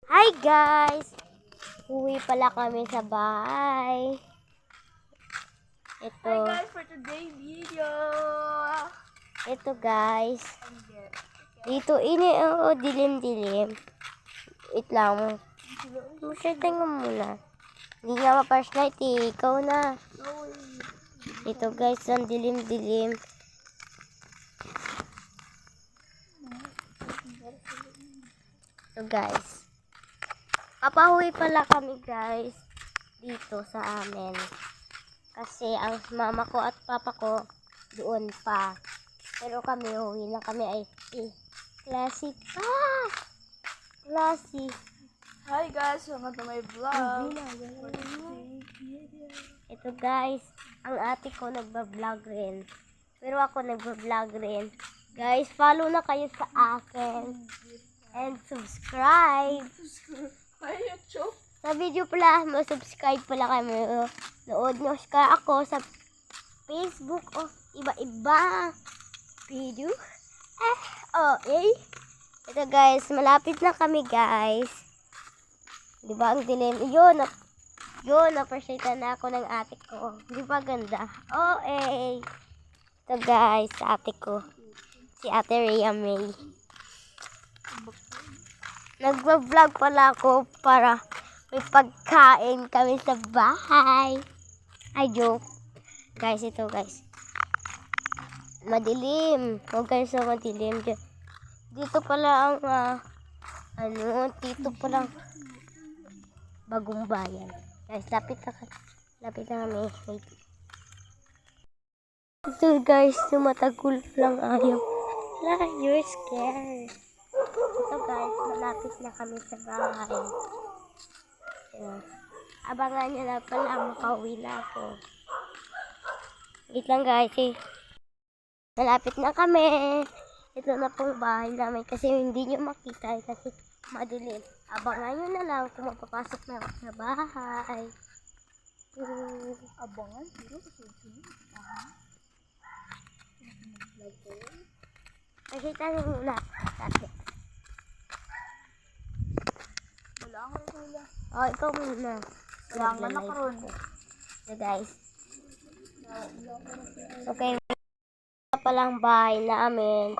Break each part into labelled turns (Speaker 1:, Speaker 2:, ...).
Speaker 1: Hi guys! Uwi pala kami sa bahay. Ito.
Speaker 2: Hi guys, for today's video.
Speaker 1: Ito guys. Dito dilim-dilim. Wait lang. Masyadong mo muna. Hindi nga ma-flashlight eh. Ikaw na. Ito guys, ang dilim-dilim. Ito guys. Papahuwi pala kami guys dito sa amin. Kasi ang mama ko at papa ko doon pa. Pero kami, uwi lang kami ay classic. Classic.
Speaker 2: Hi guys, welcome to my vlog.
Speaker 1: Ito guys, ang ate ko nagba-vlog rin. Pero ako nagba-vlog rin. Guys, follow na kayo sa akin. And subscribe.
Speaker 2: Hi YouTube.
Speaker 1: Sa video pala, subscribe pala kayo. Nood nyo ako sa Facebook o iba-iba video. Ito guys, malapit na kami guys. Diba ang dilim? Yun, na-appreciate na ako ng ate ko. Diba ganda? Ito guys, ate ko. Si Ate Rhea May. Nagba-vlog pala ako para may pagkain kami sa bahay. Ay, joke. Guys, ito guys. Madilim. Huwag kayo sa madilim. Dito pala ang, dito pala bagong bayan. Guys, lapit na kami. Wait. Ito guys, tumatagul lang ayaw. You're scared. Ito guys, malapit na kami sa bahay. Abangan nyo na pala, makauwi na ako. Wait lang guys malapit na kami. Ito na pong bahay namin kasi hindi nyo makita kasi madilim. Abangan nyo na lang kung mapapasok na ako sa bahay.
Speaker 2: Abangan, pero
Speaker 1: Nakita nyo muna.
Speaker 2: wala nga rin wala.
Speaker 1: Ikaw muna.
Speaker 2: Wala nga na karon.
Speaker 1: So guys. Okay. Ito palang bahay namin.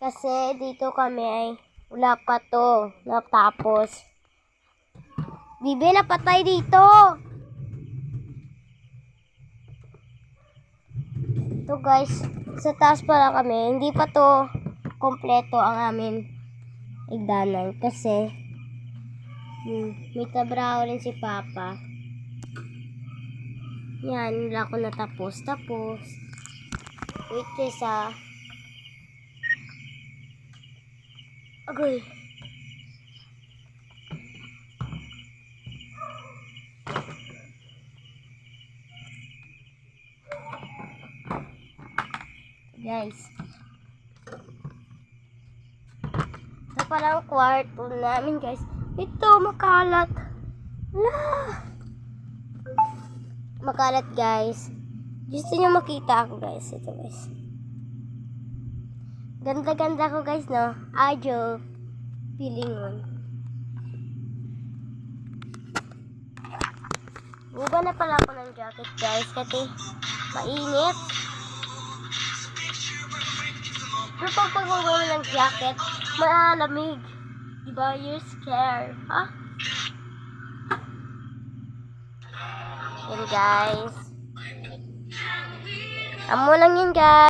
Speaker 1: Kasi dito kami ay wala pa to. Natapos. Bibi, napatay dito. Ito guys. Sa taas pala kami. Hindi pa to kompleto ang amin igdanan. Kasi may trabaho rin si Papa. Yan, wala ko natapos. Wait guys Agoy. Guys. Ito palang kwarto namin guys. Ito, makalat. Makalat guys. Gusto nyo makita ako guys. Ito guys. Ganda-ganda ko guys, no? Ajo. Pilingon. Buba na pala ako ng jacket guys. Kasi mainit. Pero pag pagbubuo ng jacket, malamig. Diba? You're scared. Yan guys. Amo lang yun guys.